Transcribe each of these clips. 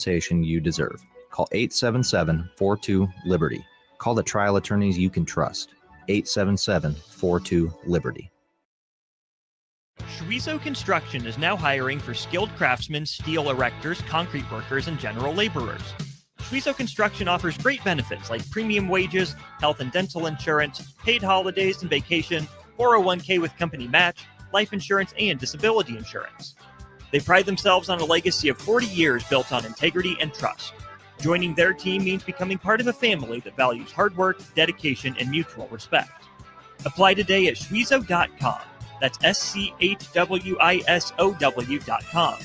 compensation you deserve. Call 877-42-LIBERTY. Call the trial attorneys you can trust. 877-42-LIBERTY. Schweizo Construction is now hiring for skilled craftsmen, steel erectors, concrete workers, and general laborers. Schweizo Construction offers great benefits like premium wages, health and dental insurance, paid holidays and vacation, 401k with company match, life insurance, and disability insurance. They pride themselves on a legacy of 40 years built on integrity and trust. Joining their team means becoming part of a family that values hard work, dedication, and mutual respect. Apply today at schweizo.com. That's schweisow.com.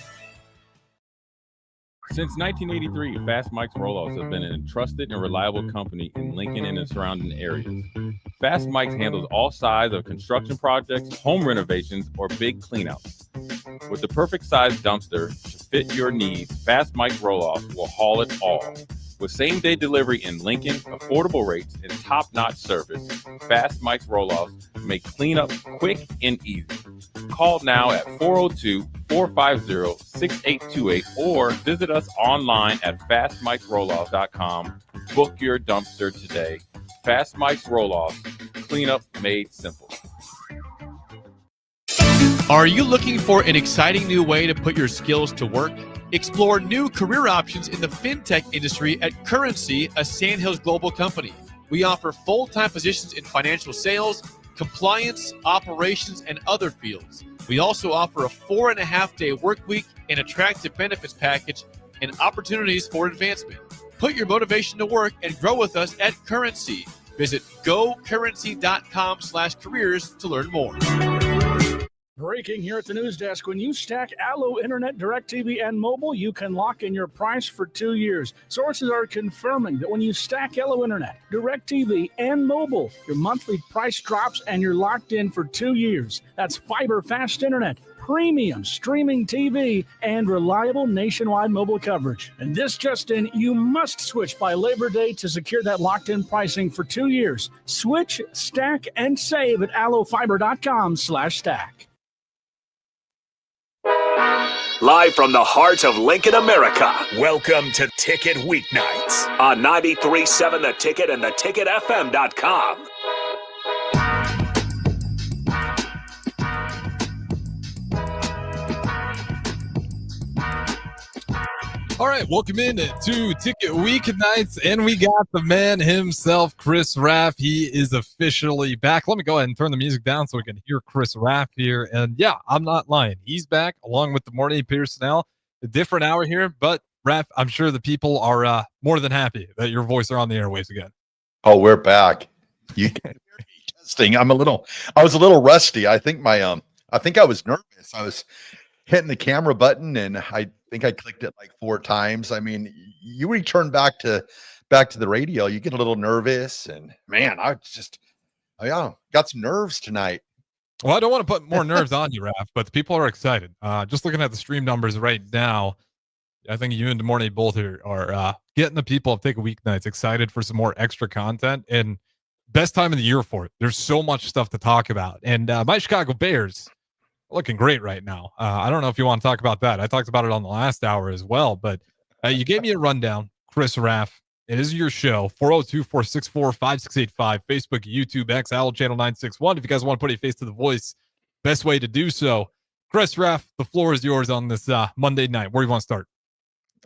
Since 1983, Fast Mike's Roll-Offs have been a trusted and reliable company in Lincoln and the surrounding areas. Fast Mike's handles all sides of construction projects, home renovations, or big cleanouts. With the perfect size dumpster to fit your needs, Fast Mike's Roll-Offs will haul it all. With same-day delivery in Lincoln, affordable rates, and top-notch service, Fast Mike's Roll-Offs make cleanup quick and easy. Call now at 402-450-6828 or visit us online at fastmikesrolloffs.com. Book your dumpster today. Fast Mike's Roll-Offs, cleanup made simple. Are you looking for an exciting new way to put your skills to work? Explore new career options in the fintech industry at Currency, a Sandhills global company. We offer full-time positions in financial sales, compliance, operations, and other fields. We also offer a 4.5-day work week, an attractive benefits package, and opportunities for advancement. Put your motivation to work and grow with us at Currency. Visit gocurrency.com/careers to learn more. Breaking here at the news desk. When you stack Allo Internet, DirecTV, and mobile, you can lock in your price for 2 years. Sources are confirming that when you stack Allo Internet, DirecTV, and mobile, your monthly price drops and you're locked in for 2 years. That's fiber fast internet, premium streaming TV, and reliable nationwide mobile coverage. And this just in, you must switch by Labor Day to secure that locked-in pricing for 2 years. Switch, stack, and save at allofiber.com/stack. Live from the heart of Lincoln, America, welcome to Ticket Weeknights on 93.7 The Ticket and theticketfm.com. All right, welcome in to Ticket Weeknights, and we got the man himself, Chris Raff. He is officially back. Let me go ahead and turn the music down so we can hear Chris Raff here. And yeah, I'm not lying. He's back along with the morning personnel. A different hour here, but Raff, I'm sure the people are more than happy that your voice are on the airwaves again. Oh, we're back. You can hear me testing. I was a little rusty. I think I was nervous. I was hitting the camera button and I think I clicked it like 4 times. I mean, you return back to the radio, you get a little nervous, and man, I got some nerves tonight. Well, I don't want to put more nerves on you, Raff, but the people are excited. Just looking at the stream numbers right now, I think you and DeMornay both are getting the people of Ticket Weeknights excited for some more extra content, and best time of the year for it. There's so much stuff to talk about. And my Chicago Bears looking great right now. I don't know if you want to talk about that. I talked about it on the last hour as well, but you gave me a rundown, Chris Raff. It is your show, 402-464-5685, Facebook, YouTube, X, Owl Channel 961. If you guys want to put a face to the voice, best way to do so. Chris Raff, the floor is yours on this Monday night. Where do you want to start?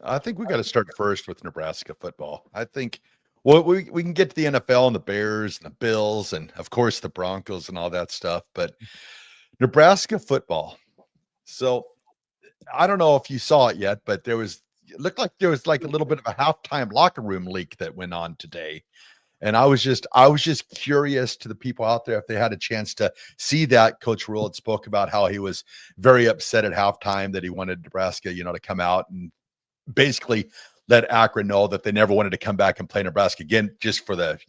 I think we got to start first with Nebraska football. I think we can get to the NFL and the Bears and the Bills and, of course, the Broncos and all that stuff, but Nebraska football. So I don't know if you saw it yet, but it looked like there was like a little bit of a halftime locker room leak that went on today. And I was just curious to the people out there if they had a chance to see that. Coach Rule had spoke about how he was very upset at halftime that he wanted Nebraska, to come out and basically let Akron know that they never wanted to come back and play Nebraska again, just for the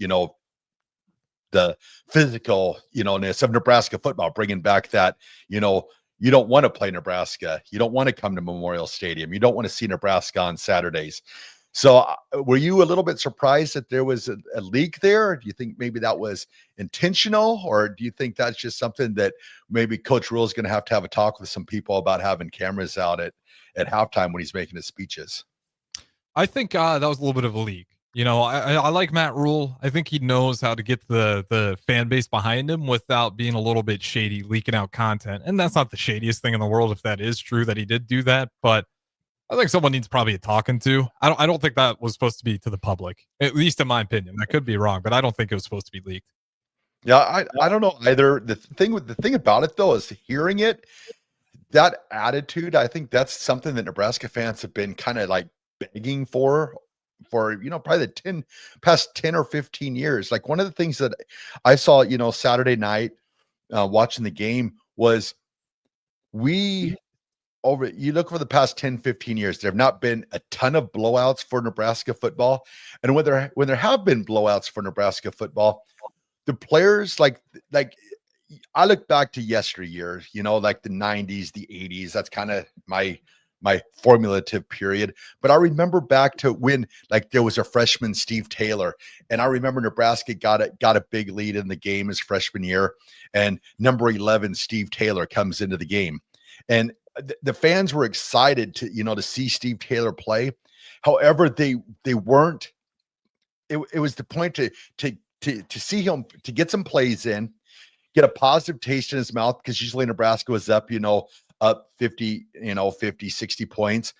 physical, ness of Nebraska football, bringing back that, you don't want to play Nebraska. You don't want to come to Memorial Stadium. You don't want to see Nebraska on Saturdays. So were you a little bit surprised that there was a leak there? Do you think maybe that was intentional, or do you think that's just something that maybe Coach Rule is going to have a talk with some people about having cameras out at halftime when he's making his speeches? I think that was a little bit of a leak. I like Matt Rule. I think he knows how to get the fan base behind him without being a little bit shady, leaking out content. And that's not the shadiest thing in the world if that is true that he did do that. But I think someone needs probably a talking to. I don't think that was supposed to be to the public, at least in my opinion. I could be wrong, but I don't think it was supposed to be leaked. Yeah, I don't know either. The thing about it though is hearing it, that attitude. I think that's something that Nebraska fans have been kind of like begging for probably the past 10 or 15 years. Like one of the things that I saw Saturday night watching the game was you look for the past 10, 15 years, there have not been a ton of blowouts for Nebraska football. And when there have been blowouts for Nebraska football, the players like I look back to yesteryear, like the 90s, the 80s. That's kind of my formulative period. But I remember back to when like there was a freshman, Steve Taylor, and I remember Nebraska got a big lead in the game his freshman year, and number 11, Steve Taylor, comes into the game, and the fans were excited to see Steve Taylor play. However, they weren't. It was the point to see him, to get some plays in, get a positive taste in his mouth, because usually Nebraska was up 50, 50, 60 points.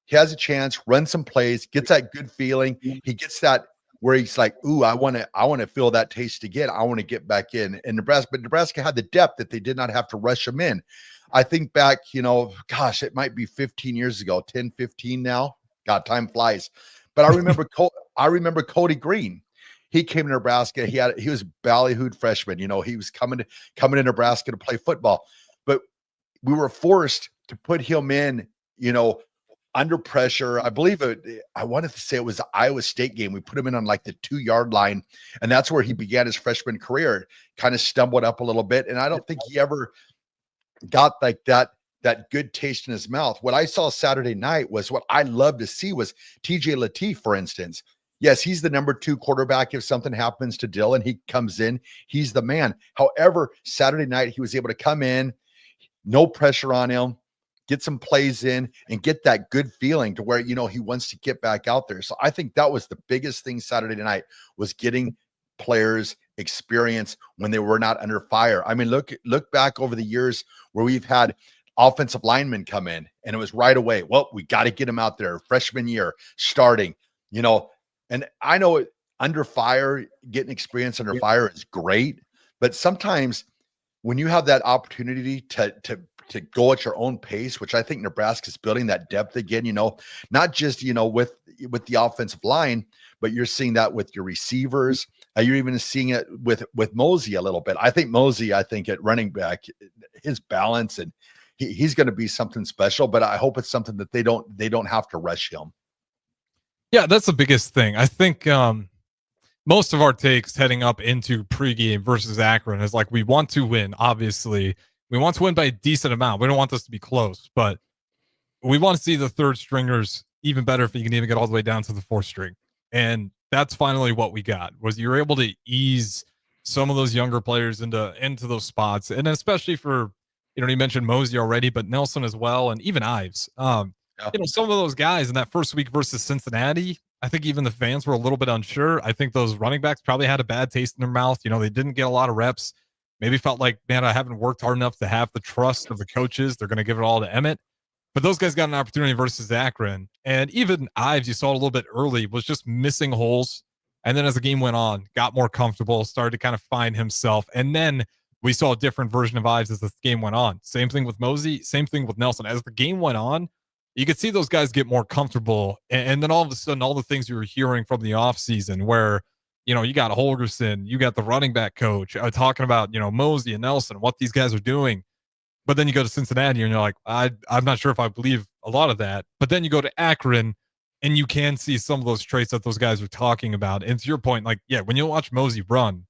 He has a chance, run some plays, gets that good feeling. He gets that where he's like, ooh, I want to feel that taste again. I want to get back in. And Nebraska had the depth that they did not have to rush him in. I think back, gosh, it might be 15 years ago, 10, 15 now. God, time flies. But I remember Cody Green. He came to Nebraska. He was ballyhooed freshman. He was coming to Nebraska to play football. But we were forced to put him in, under pressure. I believe I wanted to say it was the Iowa State game. We put him in on like the 2-yard line, and that's where he began his freshman career. Kind of stumbled up a little bit, and I don't think he ever got like that good taste in his mouth. What I saw Saturday night was what I love to see was TJ Lateef, for instance. Yes, he's the number 2 quarterback. If something happens to Dylan, he comes in. He's the man. However, Saturday night, he was able to come in, no pressure on him, get some plays in, and get that good feeling to where, he wants to get back out there. So I think that was the biggest thing Saturday night, was getting players experience when they were not under fire. I mean, look back over the years where we've had offensive linemen come in, and it was right away, well, we got to get him out there freshman year starting, and I know under fire, getting experience under fire is great, but sometimes when you have that opportunity to go at your own pace, which I think Nebraska's building that depth again, not just, with the offensive line, but you're seeing that with your receivers. You're even seeing it with Mosey a little bit. I think Mosey at running back, his balance, and he's going to be something special, but I hope it's something that they don't have to rush him. Yeah, that's the biggest thing. I think most of our takes heading up into pregame versus Akron is like, we want to win. Obviously, we want to win by a decent amount. We don't want this to be close, but we want to see the third stringers even better if you can even get all the way down to the 4th string. And that's finally what we got, was you're able to ease some of those younger players into those spots. And especially for, you mentioned Mosey already, but Nelson as well, and even Ives. Some of those guys in that first week versus Cincinnati, I think even the fans were a little bit unsure. I think those running backs probably had a bad taste in their mouth. They didn't get a lot of reps. Maybe felt like, man, I haven't worked hard enough to have the trust of the coaches. They're going to give it all to Emmett. But those guys got an opportunity versus Akron. And even Ives, you saw it a little bit early, was just missing holes. And then as the game went on, got more comfortable, started to kind of find himself. And then we saw a different version of Ives as the game went on. Same thing with Mosey, same thing with Nelson. As the game went on, you could see those guys get more comfortable. And then all of a sudden, all the things you were hearing from the offseason where, you got Holgerson, you got the running back coach talking about, Mosey and Nelson, what these guys are doing. But then you go to Cincinnati and you're like, I'm not sure if I believe a lot of that. But then you go to Akron and you can see some of those traits that those guys are talking about. And to your point, like, yeah, when you watch Mosey run,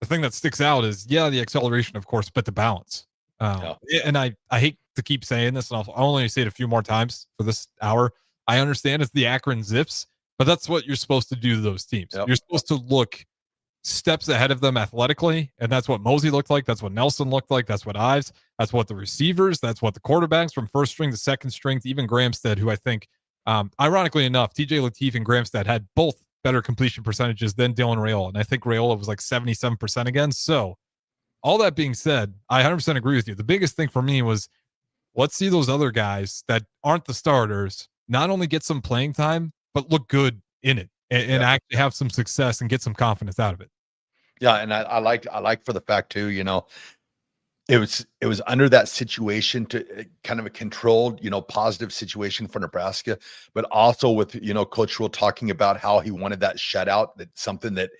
the thing that sticks out is, the acceleration, of course, but the balance. And I hate to keep saying this, and I'll only say it a few more times for this hour. I understand it's the Akron Zips, but that's what you're supposed to do to those teams. Yep. You're supposed to look steps ahead of them athletically, and that's what Mosey looked like. That's what Nelson looked like. That's what Ives. That's what the receivers. That's what the quarterbacks from first string to second string to even Gramstead, who I think Ironically enough, TJ Lateef and Gramstad had both better completion percentages than Dylan Rayola. And I think Rayola was like 77% again. So all that being said, I 100% agree with you. The biggest thing for me was, let's see those other guys that aren't the starters not only get some playing time, but look good in it and actually have some success and get some confidence out of it. Yeah, and I like for the fact too, it was under that situation to kind of a controlled, positive situation for Nebraska, but also with, Coach Rule talking about how he wanted that shutout. That's something that,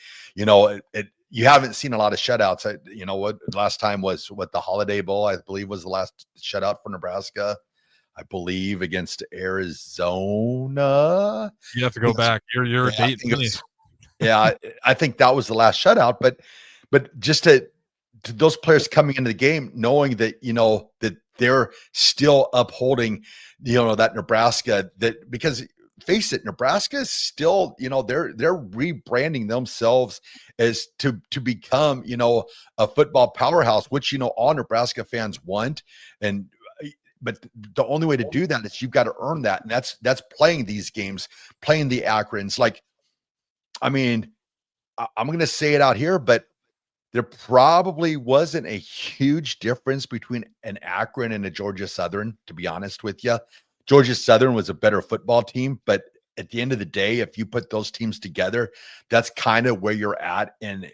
you haven't seen a lot of shutouts. What last time was the Holiday Bowl, I believe, was the last shutout for Nebraska. I believe against Arizona. You have to go back. Your date. I think that was the last shutout. But just to those players coming into the game, knowing that that they're still upholding, that Nebraska, that because face it, Nebraska is still, they're rebranding themselves as to become, a football powerhouse, which all Nebraska fans want. But the only way to do that is you've got to earn that. And that's playing these games, playing the Akrons. Like, I mean, I'm going to say it out here, but there probably wasn't a huge difference between an Akron and a Georgia Southern, to be honest with you. Georgia Southern was a better football team, but at the end of the day, if you put those teams together, that's kind of where you're at in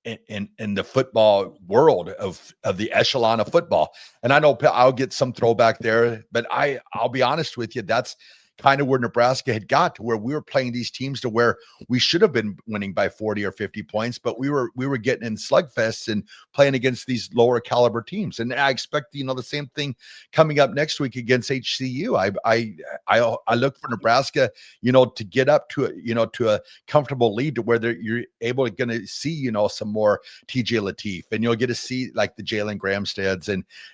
the football world of the echelon of football. And I know I'll get some throwback there, but I'll be honest with you, that's kind of where Nebraska had got to, where we were playing these teams to where we should have been winning by 40 or 50 points, but we were getting in slugfests and playing against these lower caliber teams. And I expect, the same thing coming up next week against HCU. I look for Nebraska, to get up to a comfortable lead to where you're able to see, some more TJ Lateef, and you'll get to see like the Jalen Gramstads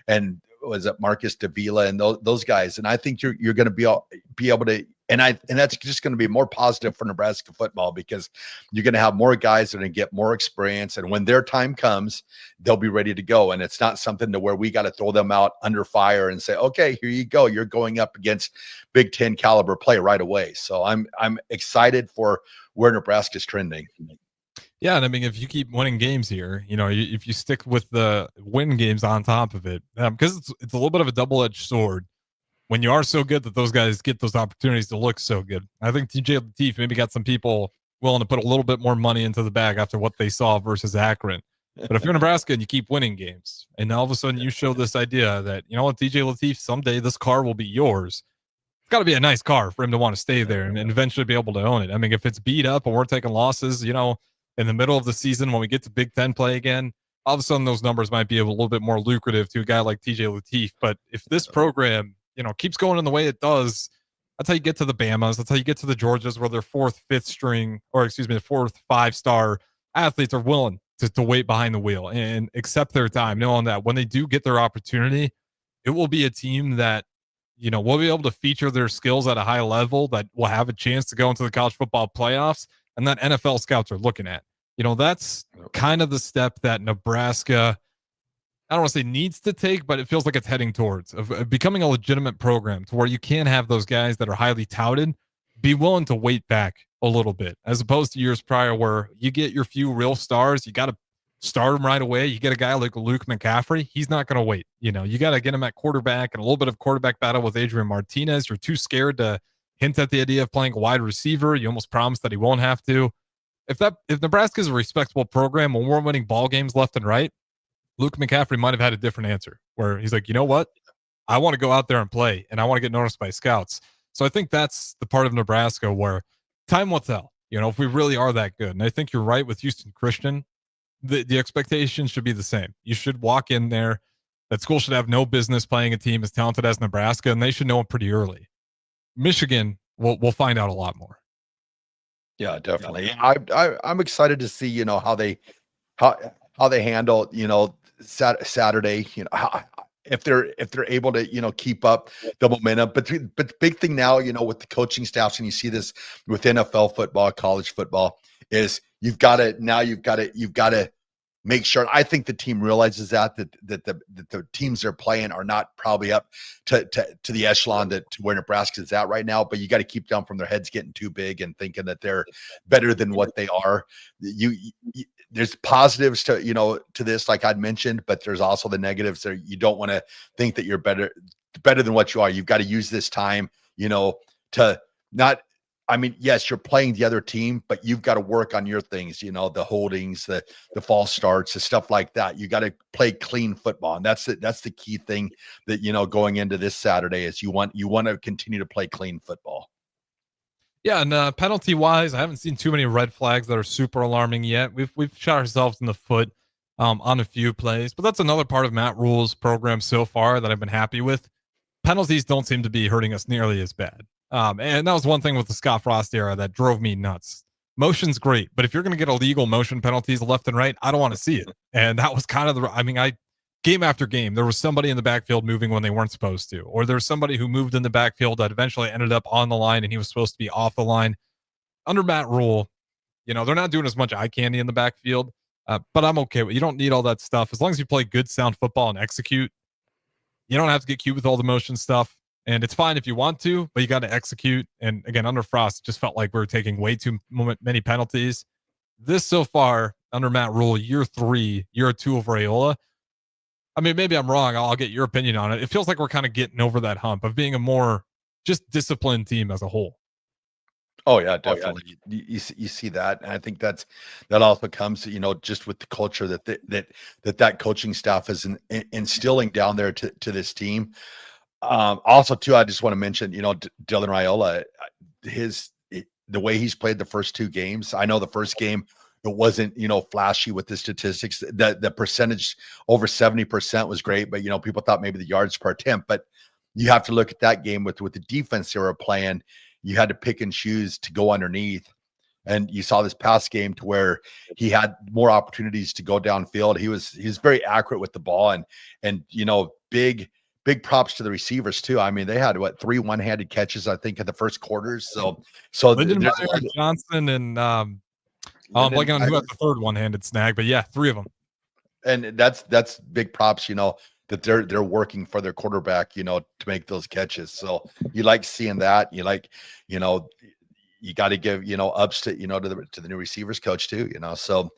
and was it Marcus Davila and those guys. And I think you're going to be able to, and that's just going to be more positive for Nebraska football, because you're going to have more guys that are going to get more experience. And when their time comes, they'll be ready to go. And it's not something to where we got to throw them out under fire and say, okay, here you go. You're going up against Big Ten caliber play right away. So I'm excited for where Nebraska's trending. Yeah, and I mean, if you keep winning games here, if you stick with the win games on top of it, because it's a little bit of a double-edged sword. When you are so good that those guys get those opportunities to look so good, I think TJ Lateef maybe got some people willing to put a little bit more money into the bag after what they saw versus Akron. But if you're Nebraska and you keep winning games, and all of a sudden you show this idea that, TJ Lateef, someday this car will be yours. It's got to be a nice car for him to want to stay there and eventually be able to own it. I mean, if it's beat up and we're taking losses, in the middle of the season, when we get to Big Ten play again, all of a sudden those numbers might be a little bit more lucrative to a guy like TJ Lateef. But if this program, keeps going in the way it does, that's how you get to the Bamas. That's how you get to the Georgias, where their fourth, 5-star athletes are willing to wait behind the wheel and accept their time, knowing that when they do get their opportunity, it will be a team that, will be able to feature their skills at a high level, that will have a chance to go into the college football playoffs, and that NFL scouts are looking at. That's kind of the step that Nebraska, I don't want to say needs to take, but it feels like it's heading towards of becoming a legitimate program to where you can have those guys that are highly touted be willing to wait back a little bit, as opposed to years prior where you get your few real stars, you got to start them right away. You get a guy like Luke McCaffrey, he's not going to wait. You got to get him at quarterback and a little bit of quarterback battle with Adrian Martinez. You're too scared to hint at the idea of playing a wide receiver. You almost promise that he won't have to. If Nebraska is a respectable program when we're winning ball games left and right, Luke McCaffrey might have had a different answer, where he's like, you know what? I want to go out there and play, and I want to get noticed by scouts. So I think that's the part of Nebraska where time will tell, if we really are that good. And I think you're right with Houston Christian. The expectations should be the same. You should walk in there. That school should have no business playing a team as talented as Nebraska, and they should know it pretty early. Michigan, we'll find out a lot more. Yeah, definitely. I'm excited to see, how they handle, Saturday, if they're able to, keep up the momentum. But the big thing now, with the coaching staffs, and you see this with NFL football, college football, is you've got to make sure. I think the team realizes that the teams they're playing are not probably up to the echelon to where Nebraska is at right now. But you got to keep them from their heads getting too big and thinking that they're better than what they are. There's positives to this, like I'd mentioned, but there's also the negatives. There, you don't want to think that you're better than what you are. You've got to use this time, to not. I mean, yes, you're playing the other team, but you've got to work on your things, the holdings, the false starts, the stuff like that. You got to play clean football. And that's the key thing that, going into this Saturday is you want to continue to play clean football. Yeah, and penalty wise, I haven't seen too many red flags that are super alarming yet. We've shot ourselves in the foot on a few plays, but that's another part of Matt Rule's program so far that I've been happy with. Penalties don't seem to be hurting us nearly as bad. And that was one thing with the Scott Frost era that drove me nuts. Motion's great, but if you're going to get illegal motion penalties left and right, I don't want to see it. And that was kind of game after game, there was somebody in the backfield moving when they weren't supposed to, or there's somebody who moved in the backfield that eventually ended up on the line and he was supposed to be off the line. Under Matt Rule, they're not doing as much eye candy in the backfield, but I'm okay with it. You don't need all that stuff. As long as you play good, sound football and execute, you don't have to get cute with all the motion stuff. And it's fine if you want to, but you got to execute. And again, under Frost, it just felt like we were taking way too many penalties. This so far, under Matt Rule, year 2 of Raiola. I mean, maybe I'm wrong. I'll get your opinion on it. It feels like we're kind of getting over that hump of being a more just disciplined team as a whole. Oh yeah, definitely. You see that, and I think that also comes, just with the culture that coaching staff is instilling down there to this team. Also, too, I just want to mention, Dylan Raiola, the way he's played the first 2 games. I know the first game it wasn't, flashy with the statistics. The percentage over 70% was great, but people thought maybe the yards per attempt. But you have to look at that game with the defense they were playing. You had to pick and choose to go underneath. And you saw this past game to where he had more opportunities to go downfield. He was very accurate with the ball, and big props to the receivers too. I mean, they had 3 one-handed catches, I think, in the first quarters. So Johnson and I'm blanking on who had the third one-handed snag, but yeah, 3 of them. And that's big props, that they're working for their quarterback, to make those catches. So you like seeing that. You like, you got to give, ups to, to the new receivers coach too, so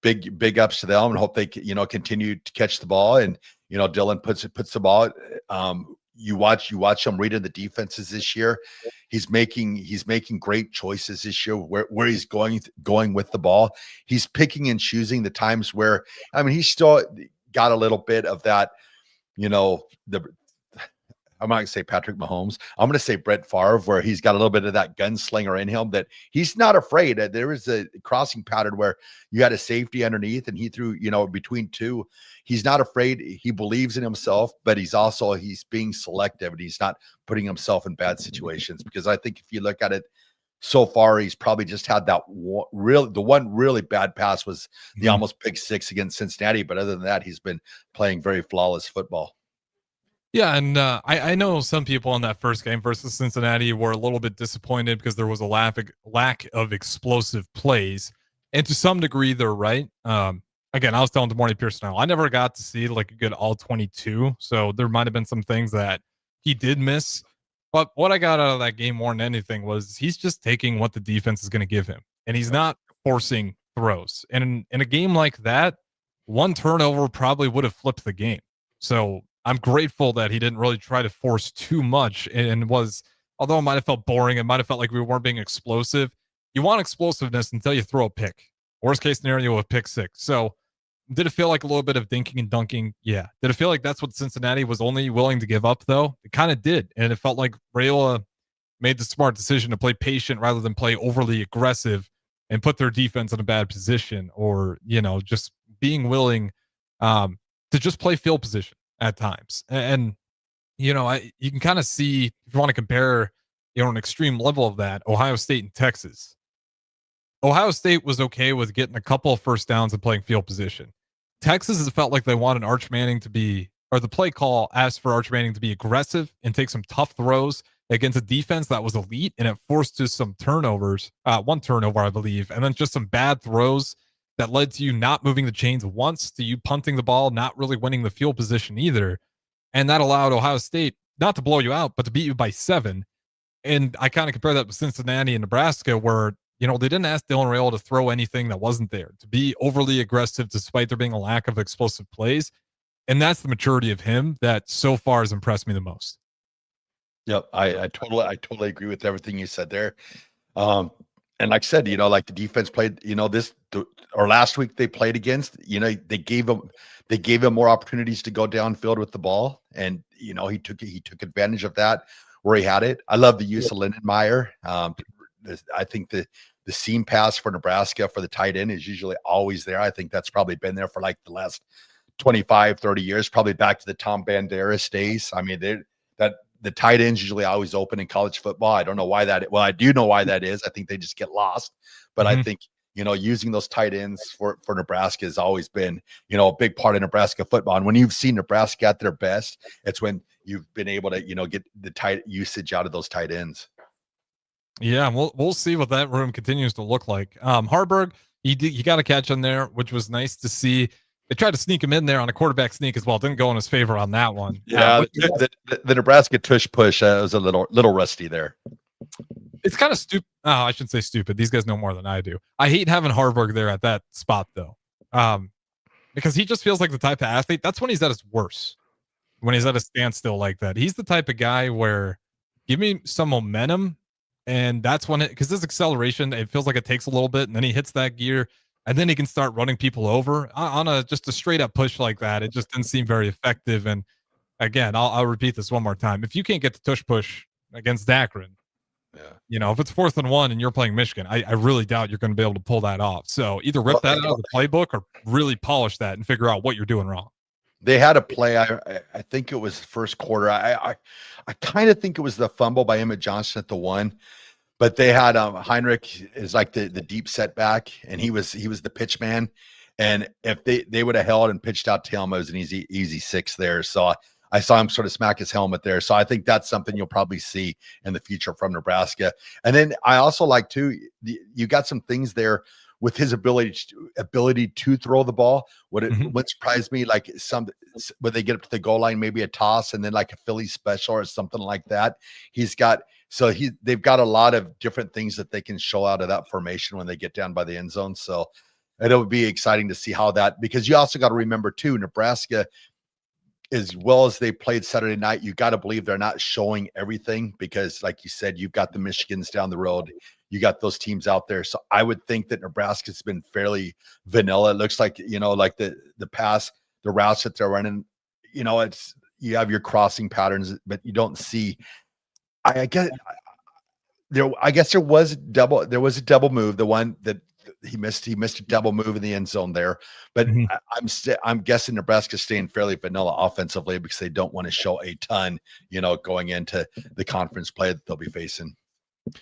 big ups to them and hope they, continue to catch the ball. And, Dylan puts the ball. You watch him reading the defenses this year. He's making great choices this year where he's going with the ball. He's picking and choosing the times where, he's still got a little bit of that, I'm not going to say Patrick Mahomes. I'm going to say Brett Favre, where he's got a little bit of that gunslinger in him that he's not afraid. There was a crossing pattern where you had a safety underneath and he threw, between 2. He's not afraid. He believes in himself, but he's being selective and he's not putting himself in bad situations. Because I think if you look at it so far, he's probably just had the one really bad pass was the almost pick 6 against Cincinnati. But other than that, he's been playing very flawless football. Yeah, and I know some people in that first game versus Cincinnati were a little bit disappointed because there was a lack of explosive plays. And to some degree, they're right. Again, I was telling Demorny Pearson, I never got to see like a good all 22. So there might have been some things that he did miss. But what I got out of that game more than anything was he's just taking what the defense is going to give him. And he's not forcing throws. And in a game like that, 1 turnover probably would have flipped the game. So I'm grateful that he didn't really try to force too much and although it might have felt boring, it might have felt like we weren't being explosive. You want explosiveness until you throw a pick. Worst case scenario, a pick 6. So did it feel like a little bit of dinking and dunking? Yeah. Did it feel like that's what Cincinnati was only willing to give up, though? It kind of did. And it felt like Raiola made the smart decision to play patient rather than play overly aggressive and put their defense in a bad position, or, just being willing to just play field position at times. And you can kind of see, if you want to compare, an extreme level of that, Ohio State and Texas. Ohio State was okay with getting a couple of first downs and playing field position. Texas has felt like they wanted Arch Manning to be, or the play call asked for Arch Manning to be aggressive and take some tough throws against a defense that was elite, and it forced to some turnovers, 1 turnover, I believe, and then just some bad throws that led to you not moving the chains once, to you punting the ball, not really winning the field position either. And that allowed Ohio State not to blow you out, but to beat you by 7. And I kind of compare that with Cincinnati and Nebraska, where, they didn't ask Dylan Raiola to throw anything that wasn't there, to be overly aggressive despite there being a lack of explosive plays. And that's the maturity of him that so far has impressed me the most. Yep, I totally agree with everything you said there. And like I said, like the defense played, or last week they played against, they gave him more opportunities to go downfield with the ball, and he took advantage of that where he had it. I love the use of Lindenmeyer. I think the seam pass for Nebraska for the tight end is usually always there. I think that's probably been there for like the last 25, 30 years, probably back to the Tom Banderas days. I mean, the tight ends usually always open in college football. I don't know why that. Well, I do know why that is. I think they just get lost. But I think, using those tight ends for Nebraska has always been, a big part of Nebraska football. And when you've seen Nebraska at their best, it's when you've been able to, get the tight usage out of those tight ends. Yeah, we'll see what that room continues to look like. Harburg, he got a catch in there, which was nice to see. They tried to sneak him in there on a quarterback sneak as well. Didn't go in his favor on that one. Yeah, the Nebraska tush push was a little rusty there. It's kind of stupid. Oh, I shouldn't say stupid. These guys know more than I do. I hate having Harburg there at that spot, though, because he just feels like the type of athlete. That's when he's at his worst, when he's at a standstill like that. He's the type of guy where give me some momentum, and that's when because his acceleration, it feels like it takes a little bit, and then he hits that gear. And then he can start running people over on just a straight up push like that. It just didn't seem very effective. And again, I'll repeat this one more time. If you can't get the tush push against Akron, if it's 4th and 1 and you're playing Michigan, I really doubt you're going to be able to pull that off. So either rip that out of the playbook or really polish that and figure out what you're doing wrong. They had a play. I think it was first quarter. I kind of think it was the fumble by Emmett Johnson at the 1. But they had Heinrich is like the deep setback, and he was the pitch man. And if they would have held and pitched out to him, it was an easy 6 there. So I saw him sort of smack his helmet there. So I think that's something you'll probably see in the future from Nebraska. And then I also like too, you got some things there with his ability to throw the ball. What surprised me, like when they get up to the goal line, maybe a toss and then like a Philly special or something like that. They've got a lot of different things that they can show out of that formation when they get down by the end zone. So it'll be exciting to see how that, because you also got to remember too, Nebraska, as well as they played Saturday night, you got to believe they're not showing everything, because like you said, you've got the Michigans down the road. You got those teams out there. So I would think that Nebraska's been fairly vanilla. It looks like, like the pass, the routes that they're running, you have your crossing patterns, but you don't see, I guess there was a double move. The one that he missed a double move in the end zone there, but I'm guessing Nebraska's staying fairly vanilla offensively because they don't want to show a ton, going into the conference play that they'll be facing.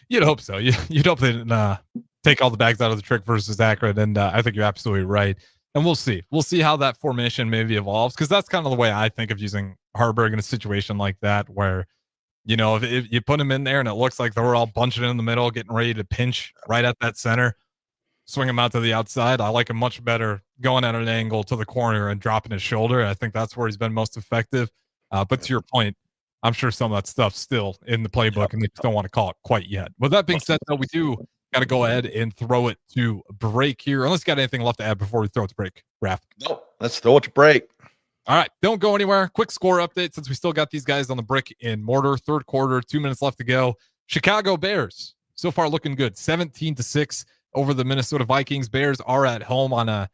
You'd hope so. You'd hope they didn't take all the bags out of the trick versus Akron, and I think you're absolutely right. And we'll see. We'll see how that formation maybe evolves, because that's kind of the way I think of using Harburg in a situation like that, where if you put him in there and it looks like they're all bunching in the middle, getting ready to pinch right at that center, swing him out to the outside. I like him much better going at an angle to the corner and dropping his shoulder. I think that's where he's been most effective. But to your point, I'm sure some of that stuff's still in the playbook, and they just don't want to call it quite yet. With that being said, though, we do got to go ahead and throw it to break here. Unless you got anything left to add before we throw it to break, Raff. No, let's throw it to break. All right, don't go anywhere. Quick score update, since we still got these guys on the brick and mortar. Third quarter, 2 minutes left to go. Chicago Bears, so far looking good. 17-6 over the Minnesota Vikings. Bears are at home on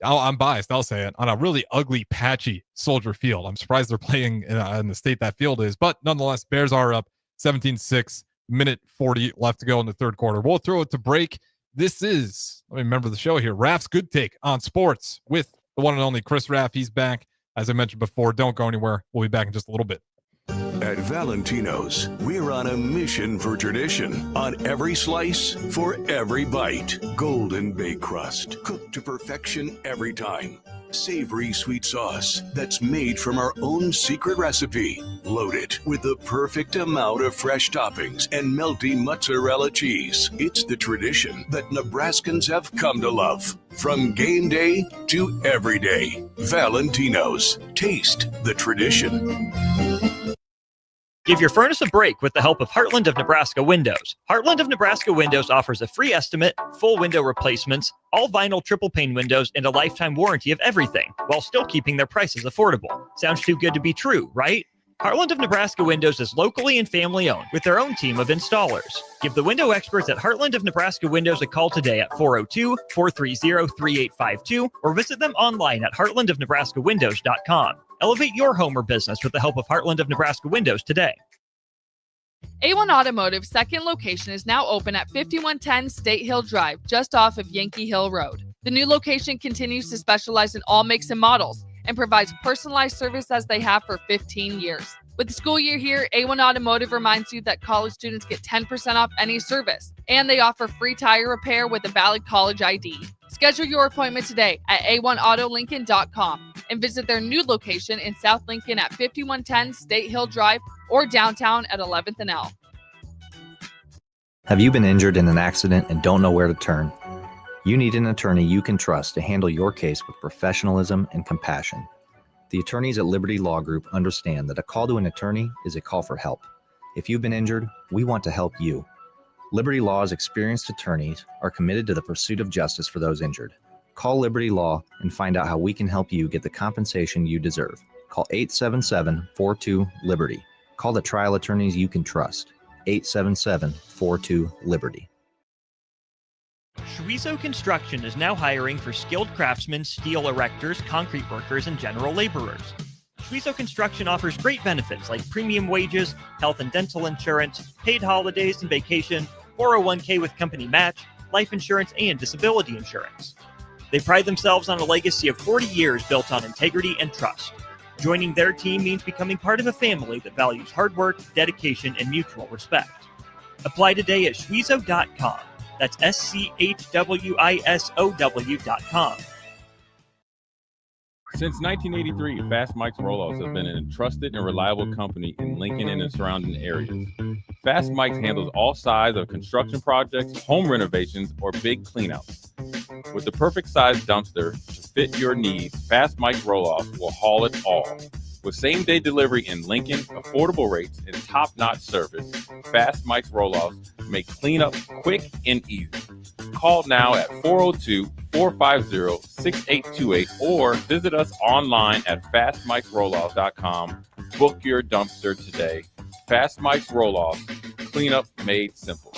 I'm biased, I'll say it, on a really ugly, patchy Soldier Field. I'm surprised they're playing in the state that field is. But nonetheless, Bears are up 17-6, minute 40 left to go in the third quarter. We'll throw it to break. This is, let me remember the show here, Raff's Good Take on Sports with the one and only Chris Raff. He's back. As I mentioned before, don't go anywhere. We'll be back in just a little bit. At Valentino's, we're on a mission for tradition. On every slice, for every bite. Golden baked crust, cooked to perfection every time. Savory sweet sauce that's made from our own secret recipe. Loaded with the perfect amount of fresh toppings and melty mozzarella cheese. It's the tradition that Nebraskans have come to love. From game day to every day. Valentino's. Taste the tradition. Give your furnace a break with the help of Heartland of Nebraska Windows. Heartland of Nebraska Windows offers a free estimate, full window replacements, all vinyl triple pane windows, and a lifetime warranty of everything, while still keeping their prices affordable. Sounds too good to be true, right? Heartland of Nebraska Windows is locally and family owned with their own team of installers. Give the window experts at Heartland of Nebraska Windows a call today at 402-430-3852 or visit them online at heartlandofnebraskawindows.com. Elevate your home or business with the help of Heartland of Nebraska Windows today. A1 Automotive's second location is now open at 5110 State Hill Drive, just off of Yankee Hill Road. The new location continues to specialize in all makes and models and provides personalized service as they have for 15 years. With the school year here, A1 Automotive reminds you that college students get 10% off any service, and they offer free tire repair with a valid college ID. Schedule your appointment today at a1autolincoln.com and visit their new location in South Lincoln at 5110 State Hill Drive or downtown at 11th and L. Have you been injured in an accident and don't know where to turn? You need an attorney you can trust to handle your case with professionalism and compassion. The attorneys at Liberty Law Group understand that a call to an attorney is a call for help. If you've been injured, we want to help you. Liberty Law's experienced attorneys are committed to the pursuit of justice for those injured. Call Liberty Law and find out how we can help you get the compensation you deserve. Call 877-42-LIBERTY. Call the trial attorneys you can trust. 877-42-LIBERTY. Schweizo Construction is now hiring for skilled craftsmen, steel erectors, concrete workers, and general laborers. Schweizo Construction offers great benefits like premium wages, health and dental insurance, paid holidays and vacation, 401k with company match, life insurance, and disability insurance. They pride themselves on a legacy of 40 years built on integrity and trust. Joining their team means becoming part of a family that values hard work, dedication, and mutual respect. Apply today at schweizo.com. That's schwisow.com. Since 1983, Fast Mike's Rollouts have been a trusted and reliable company in Lincoln and the surrounding areas. Fast Mike's handles all sides of construction projects, home renovations, or big cleanouts. With the perfect size dumpster to fit your needs, Fast Mike's Rollouts will haul it all. With same-day delivery in Lincoln, affordable rates, and top-notch service, Fast Mike's Rollouts make cleanup quick and easy. Call now at 402-450-6828 or visit us online at fastmikesrollout.com. Book your dumpster today. Fast Mike's Rollouts, cleanup made simple.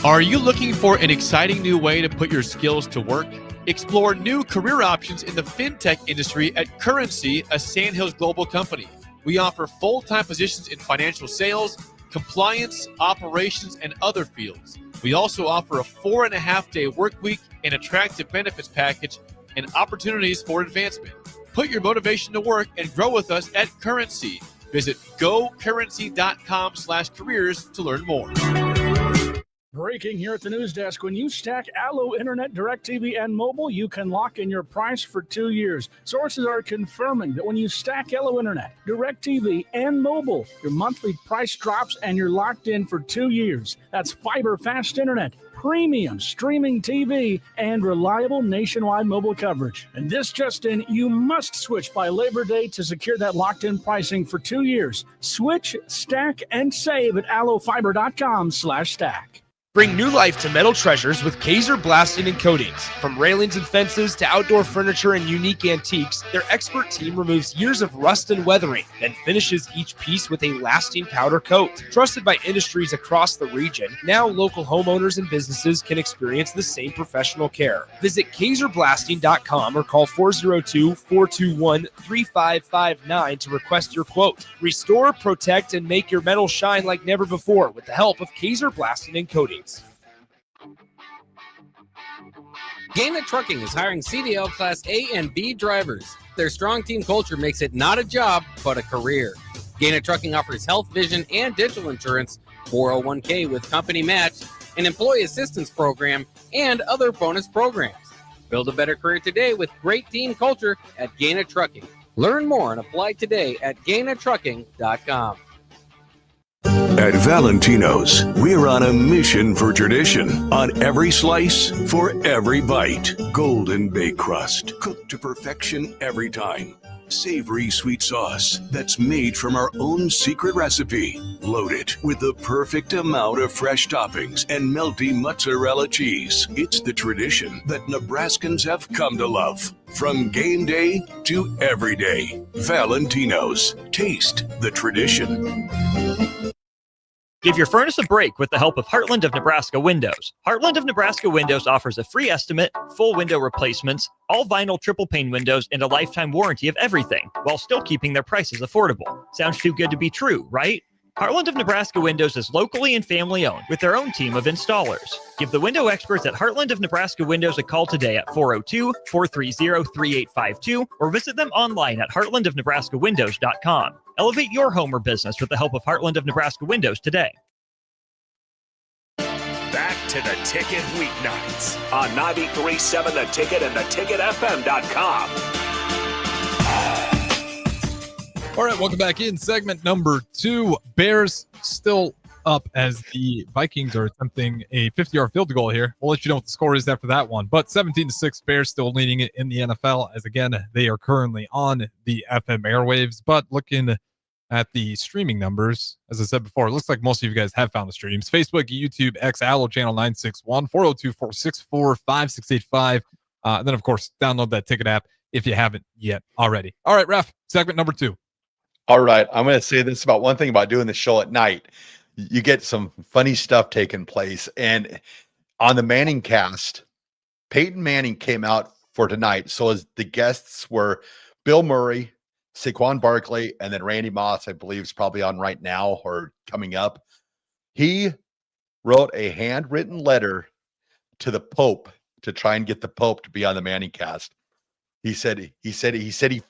Are you looking for an exciting new way to put your skills to work? Explore new career options in the fintech industry at Currency, a Sandhills global company. We offer full-time positions in financial sales, compliance, operations, and other fields. We also offer a 4.5-day work week, an attractive benefits package, and opportunities for advancement. Put your motivation to work and grow with us at Currency. Visit gocurrency.com/careers to learn more. Breaking here at the news desk. When you stack Allo Internet, DirecTV, and mobile, you can lock in your price for 2 years. Sources are confirming that when you stack Allo Internet, DirecTV, and mobile, your monthly price drops and you're locked in for 2 years. That's fiber fast internet, premium streaming TV, and reliable nationwide mobile coverage. And this just in, you must switch by Labor Day to secure that locked-in pricing for 2 years. Switch, stack, and save at allofiber.com/stack. Bring new life to metal treasures with Kaiser Blasting and Coatings. From railings and fences to outdoor furniture and unique antiques, their expert team removes years of rust and weathering, then finishes each piece with a lasting powder coat. Trusted by industries across the region, now local homeowners and businesses can experience the same professional care. Visit KaiserBlasting.com or call 402-421-3559 to request your quote. Restore, protect, and make your metal shine like never before with the help of Kaiser Blasting and Coatings. Gainett Trucking is hiring CDL Class A and B drivers. Their strong team culture makes it not a job, but a career. Gainett Trucking offers health, vision, and dental insurance, 401k with company match, an employee assistance program, and other bonus programs. Build a better career today with great team culture at Gaina Trucking. Learn more and apply today at GainaTrucking.com. At Valentino's, we're on a mission for tradition. On every slice, for every bite. Golden baked crust, cooked to perfection every time. Savory sweet sauce that's made from our own secret recipe. Loaded with the perfect amount of fresh toppings and melty mozzarella cheese. It's the tradition that Nebraskans have come to love. From game day to every day. Valentino's. Taste the tradition. Give your furnace a break with the help of Heartland of Nebraska Windows. Heartland of Nebraska Windows offers a free estimate, full window replacements, all vinyl triple pane windows, and a lifetime warranty of everything, while still keeping their prices affordable. Sounds too good to be true, right? Heartland of Nebraska Windows is locally and family owned with their own team of installers. Give the window experts at Heartland of Nebraska Windows a call today at 402-430-3852 or visit them online at heartlandofnebraskawindows.com. Elevate your home or business with the help of Heartland of Nebraska Windows today. Back to the Ticket weeknights on 93.7 The Ticket and theticketfm.com. All right, welcome back in segment number 2. Bears still up as the Vikings are attempting a 50-yard field goal here. We'll let you know what the score is after that one. But 17-6, Bears still leading it in the NFL, as again, they are currently on the FM airwaves. But looking at the streaming numbers, as I said before, it looks like most of you guys have found the streams. Facebook, YouTube, X, Allo Channel 961, 402-464-5685. And then, of course, download that Ticket app if you haven't yet already. All right, Raff, segment number 2. All right. I'm going to say this about one thing about doing the show at night. You get some funny stuff taking place. And on the Manning cast, Peyton Manning came out for tonight. So as the guests were Bill Murray, Saquon Barkley, and then Randy Moss, I believe, is probably on right now or coming up. He wrote a handwritten letter to the Pope to try and get the Pope to be on the Manning cast. He said he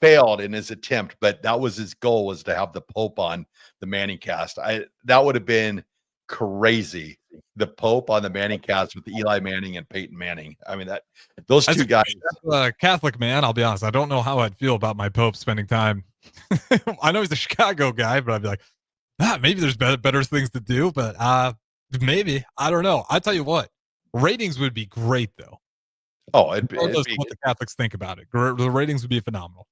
failed in his attempt, but that was his goal, was to have the Pope on the Manning cast. That would have been crazy. The Pope on the Manning cast with Eli Manning and Peyton Manning. I mean, those two guys. As a Catholic man, I'll be honest, I don't know how I'd feel about my Pope spending time. I know he's a Chicago guy, but I'd be like, maybe there's better things to do, but maybe. I don't know. I tell you what, ratings would be great though. Oh, it'd be what the Catholics think about it. The ratings would be phenomenal.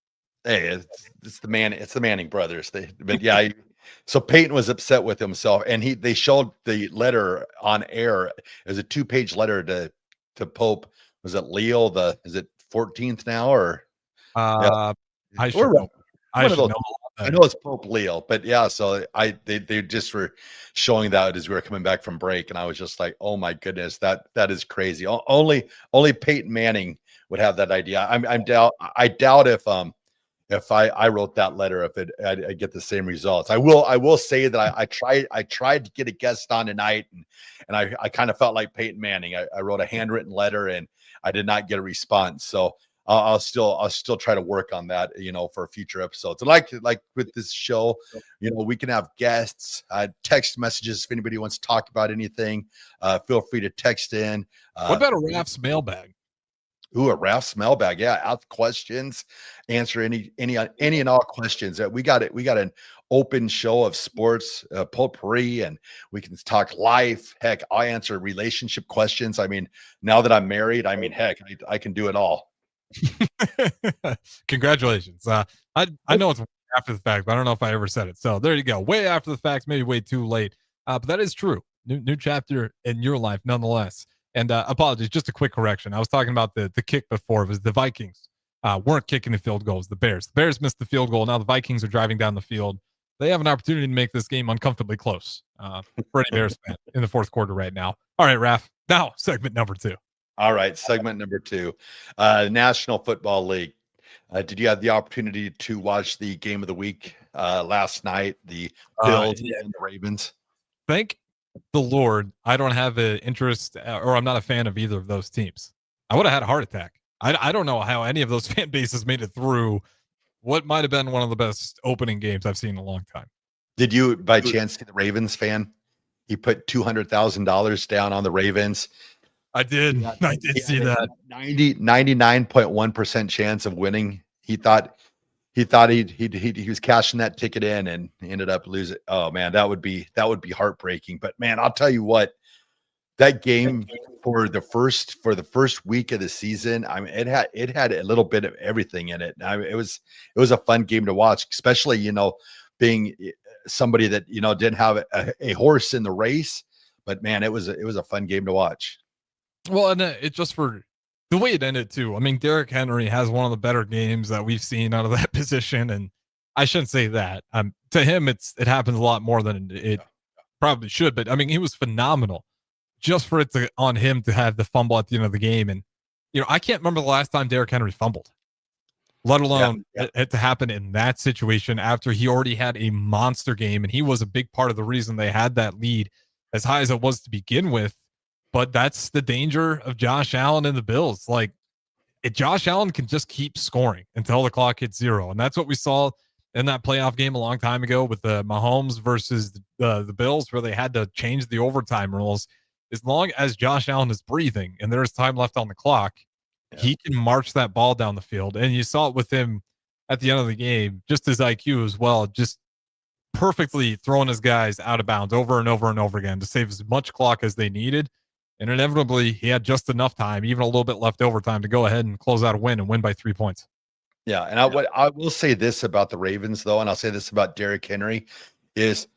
Hey, it's the Manning brothers. So Peyton was upset with himself, and they showed the letter on air. It was a 2-page letter to Pope. Was it Leo? Is it 14th now, or? I should know. I know it's Pope Leo, but yeah. So they just were showing that as we were coming back from break, and I was just like, oh my goodness, that is crazy. Only Peyton Manning would have that idea. I doubt if I wrote that letter, if I'd get the same results. I will say that I tried to get a guest on tonight, and I kind of felt like Peyton Manning. I wrote a handwritten letter and I did not get a response. So I'll still try to work on that, for future episodes. And like with this show, we can have guests, text messages. If anybody wants to talk about anything, feel free to text in. What about a Raff's mailbag? Ooh, a Raff's mailbag. Yeah. Ask questions, answer any and all questions. We got an open show of sports, potpourri, and we can talk life. Heck, I answer relationship questions. I mean, now that I'm married, heck, I can do it all. Congratulations. I know it's after the fact, but I don't know if I ever said it. So there you go. Way after the fact, maybe way too late. But that is true. New chapter in your life nonetheless. And apologies, just a quick correction. I was talking about the kick before. It was the Vikings weren't kicking the field goals. The Bears missed the field goal. Now the Vikings are driving down the field. They have an opportunity to make this game uncomfortably close for any Bears fan in the fourth quarter right now. All right, Raff. Now segment number 2. All right, segment number 2, National Football League. Did you have the opportunity to watch the game of the week last night, the Bills and the Ravens? Thank the Lord I don't have an interest, or I'm not a fan of either of those teams. I would have had a heart attack. I don't know how any of those fan bases made it through what might have been one of the best opening games I've seen in a long time. Did you, by chance, see the Ravens fan? He put $200,000 down on the Ravens. I did. I did see that. 99.1% chance of winning. He thought he was cashing that ticket in and ended up losing. Oh man, that would be heartbreaking. But man, I'll tell you what, that game for the first week of the season, I mean, it had a little bit of everything in it. I mean, it was a fun game to watch, especially being somebody that didn't have a horse in the race. But man, it was a fun game to watch. Well, and it just for the way it ended too. I mean, Derrick Henry has one of the better games that we've seen out of that position, and I shouldn't say that. To him, it happens a lot more than it probably should. But I mean, he was phenomenal. Just for it on him to have the fumble at the end of the game, and I can't remember the last time Derrick Henry fumbled, let alone it to happen in that situation after he already had a monster game, and he was a big part of the reason they had that lead as high as it was to begin with. But that's the danger of Josh Allen and the Bills. Like, Josh Allen can just keep scoring until the clock hits 0, and that's what we saw in that playoff game a long time ago with the Mahomes versus the Bills, where they had to change the overtime rules. As long as Josh Allen is breathing and there's time left on the clock, he can march that ball down the field. And you saw it with him at the end of the game, just his IQ as well, just perfectly throwing his guys out of bounds over and over and over again to save as much clock as they needed. And inevitably, he had just enough time, even a little bit left over time, to go ahead and close out a win and win by 3 points. Yeah, and I will say this about the Ravens, though, and I'll say this about Derrick Henry, is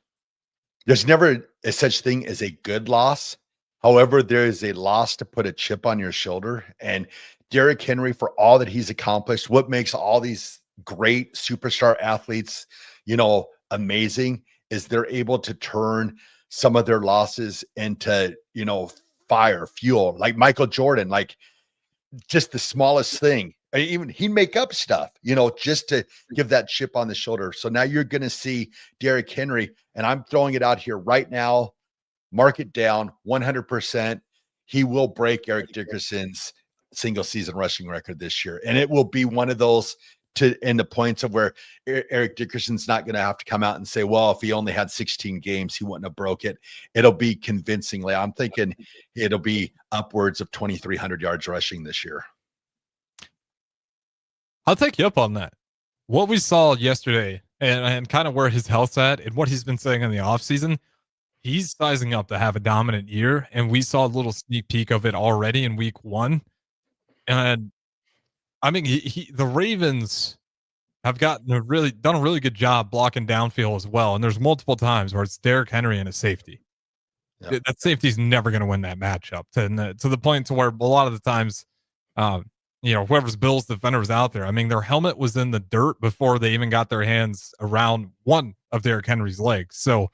there's never a such thing as a good loss. However, there is a loss to put a chip on your shoulder. And Derrick Henry, for all that he's accomplished, what makes all these great superstar athletes, amazing, is they're able to turn some of their losses into, fire, fuel. Like Michael Jordan, like just the smallest thing. Even he'd make up stuff, just to give that chip on the shoulder. So now you're going to see Derrick Henry, and I'm throwing it out here right now. Mark it down 100%. He will break Eric Dickerson's single season rushing record this year. And it will be one of those in the points of where Eric Dickerson's not going to have to come out and say, well, if he only had 16 games, he wouldn't have broke it. It'll be convincingly. I'm thinking it'll be upwards of 2,300 yards rushing this year. I'll take you up on that. What we saw yesterday and kind of where his health's at and what he's been saying in the offseason, he's sizing up to have a dominant year, and we saw a little sneak peek of it already in week 1. And I mean, the Ravens have done a really good job blocking downfield as well. And there's multiple times where it's Derrick Henry and a safety. Yeah. That safety's never going to win that matchup to the point to where a lot of the times, whoever's Bills defender was out there, I mean, their helmet was in the dirt before they even got their hands around one of Derrick Henry's legs. So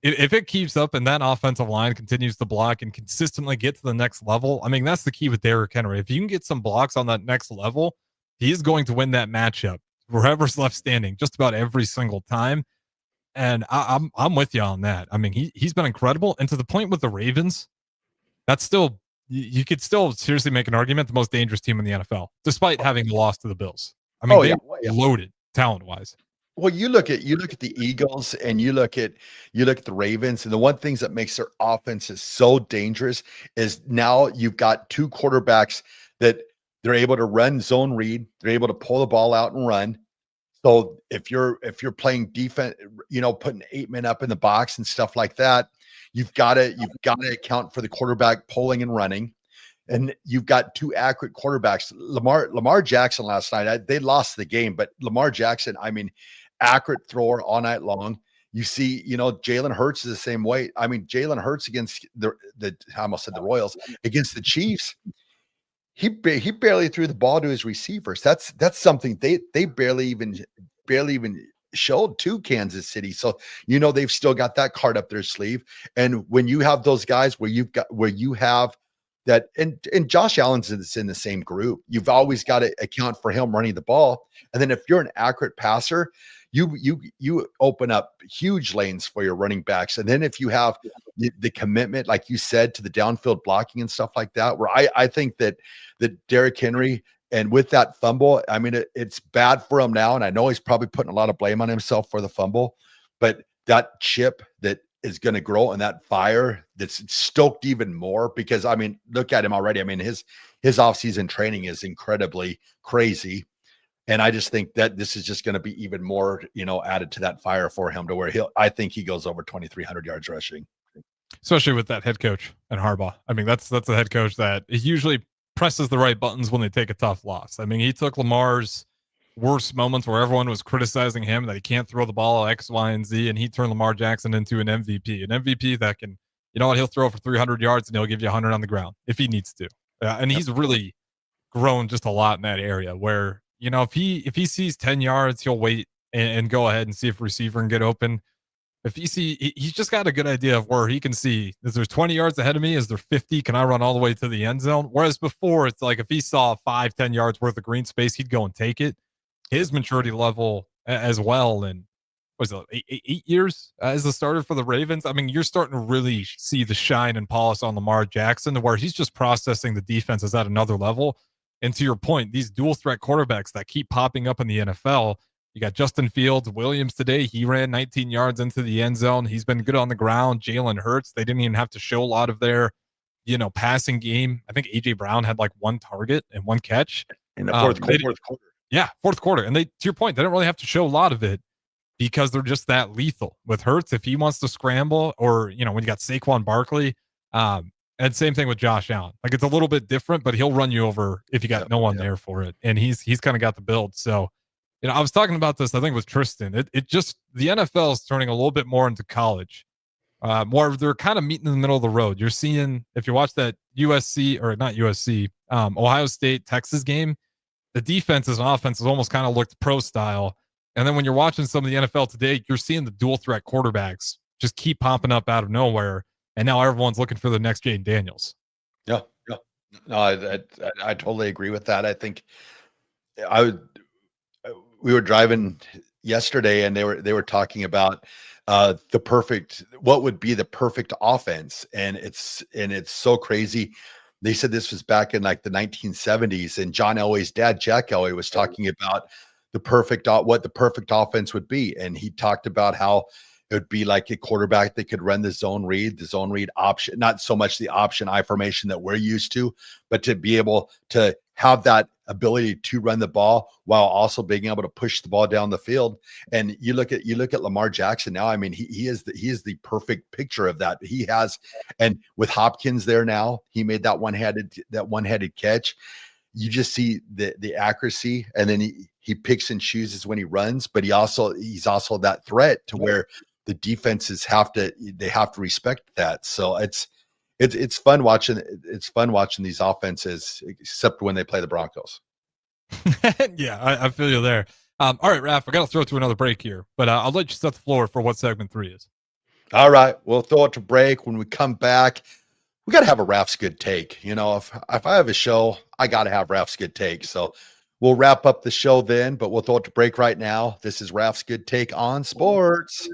if it keeps up and that offensive line continues to block and consistently get to the next level, I mean, that's the key with Derrick Henry. If you can get some blocks on that next level, he's going to win that matchup, whoever's left standing, just about every single time. And I'm with you on that. I mean, he's been incredible. And to the point with the Ravens, that's still, you could still seriously make an argument, the most dangerous team in the NFL, despite having lost to the Bills. I mean, they're loaded talent-wise. Well, you look at the Eagles and you look at the Ravens, and the one things that makes their offenses so dangerous is now you've got two quarterbacks that they're able to run zone read, they're able to pull the ball out and run. So if you're playing defense, putting 8 men up in the box and stuff like that, you've got to account for the quarterback pulling and running. And you've got two accurate quarterbacks. Lamar Jackson last night, they lost the game, but Lamar Jackson, I mean, accurate thrower all night long. You see, Jalen Hurts is the same way. I mean, Jalen Hurts against I almost said the Royals, against the Chiefs, he barely threw the ball to his receivers. That's something they barely even showed to Kansas City. So they've still got that card up their sleeve. And when you have those guys where you have that, and Josh Allen's in the same group, you've always got to account for him running the ball. And then if you're an accurate passer, you open up huge lanes for your running backs. And then if you have the commitment, like you said, to the downfield blocking and stuff like that, where I think that Derrick Henry, and with that fumble, I mean, it's bad for him now. And I know he's probably putting a lot of blame on himself for the fumble, but that chip that is going to grow, and that fire that's stoked even more, because I mean, look at him already. I mean, his offseason training is incredibly crazy. And I just think that this is just going to be even more, added to that fire for him, to where I think he goes over 2,300 yards rushing. Especially with that head coach and Harbaugh. I mean, that's a head coach that usually presses the right buttons when they take a tough loss. I mean, he took Lamar's worst moments where everyone was criticizing him that he can't throw the ball X, Y, and Z, and he turned Lamar Jackson into an MVP that can, he'll throw for 300 yards and he'll give you 100 on the ground if he needs to. And he's really grown just a lot in that area where, if he sees 10 yards, he'll wait and go ahead and see if a receiver can get open. If he's just got a good idea of where he can see, is there 20 yards ahead of me? Is there 50? Can I run all the way to the end zone? Whereas before, it's like if he saw 5-10 yards worth of green space, he'd go and take it. His maturity level as well, and was it 8 years as a starter for the Ravens? I mean, you're starting to really see the shine and polish on Lamar Jackson, to where he's just processing the defenses at another level. And to your point, these dual threat quarterbacks that keep popping up in the NFL, you got Justin Fields, Williams today. He ran 19 yards into the end zone. He's been good on the ground. Jalen Hurts, they didn't even have to show a lot of their, passing game. I think A.J. Brown had like one target and one catch. In the fourth quarter. Yeah, fourth quarter. And to your point, they don't really have to show a lot of it because they're just that lethal. With Hurts, if he wants to scramble, or, when you got Saquon Barkley, and same thing with Josh Allen. Like, it's a little bit different, but he'll run you over if you got no one there for it. And he's kind of got the build. So, I was talking about this, I think, with Tristan. It just, the NFL is turning a little bit more into college. More, they're kind of meeting in the middle of the road. You're seeing, if you watch that Ohio State, Texas game, the defenses and offenses almost kind of looked pro style. And then when you're watching some of the NFL today, you're seeing the dual threat quarterbacks just keep popping up out of nowhere. And now everyone's looking for the next Jaden Daniels. Yeah. No, I totally agree with that. I think we were driving yesterday, and they were talking about what would be the perfect offense. And it's so crazy. They said this was back in like the 1970s, and John Elway's dad, Jack Elway, was talking about what the perfect offense would be. And he talked about how it would be like a quarterback that could run the zone read option, not so much the option I formation that we're used to, but to be able to have that ability to run the ball while also being able to push the ball down the field. And you look at Lamar Jackson now. I mean, he is the perfect picture of that. He has, and with Hopkins there now, he made that one-headed catch. You just see the accuracy, and then he picks and chooses when he runs, but he's also that threat to where the defenses have to respect that. So it's fun watching. It's fun watching these offenses, except when they play the Broncos. Yeah, I feel you there. All right, Raff, I got to throw it to another break here, but I'll let you set the floor for what segment 3 is. All right, we'll throw it to break. When we come back, we got to have a Raff's good take. If I have a show, I got to have Raff's good take. So we'll wrap up the show then, but we'll throw it to break right now. This is Raff's good take on sports.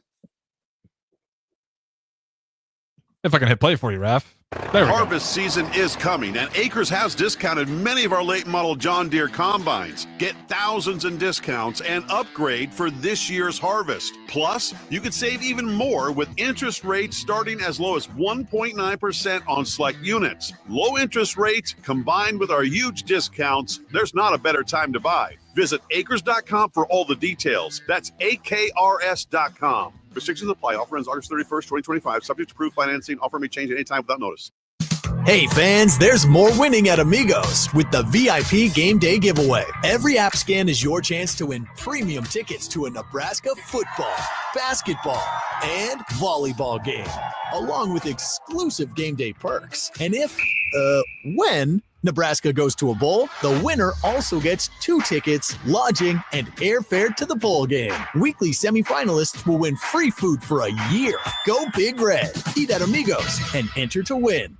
If I can hit play for you, Raff. Harvest season is coming, and Acres has discounted many of our late model John Deere combines. Get thousands in discounts and upgrade for this year's harvest. Plus, you could save even more with interest rates starting as low as 1.9% on select units. Low interest rates combined with our huge discounts, there's not a better time to buy. Visit acres.com for all the details. That's AKRS.com. Restrictions apply. Offer ends August 31st, 2025. Subject to approved financing. Offer may change at any time without notice. Hey fans, there's more winning at Amigos with the VIP Game Day giveaway. Every app scan is your chance to win premium tickets to a Nebraska football, basketball, and volleyball game, along with exclusive game day perks. And when Nebraska goes to a bowl, the winner also gets 2 tickets, lodging, and airfare to the bowl game. Weekly semifinalists will win free food for a year. Go Big Red. Eat at Amigos and enter to win.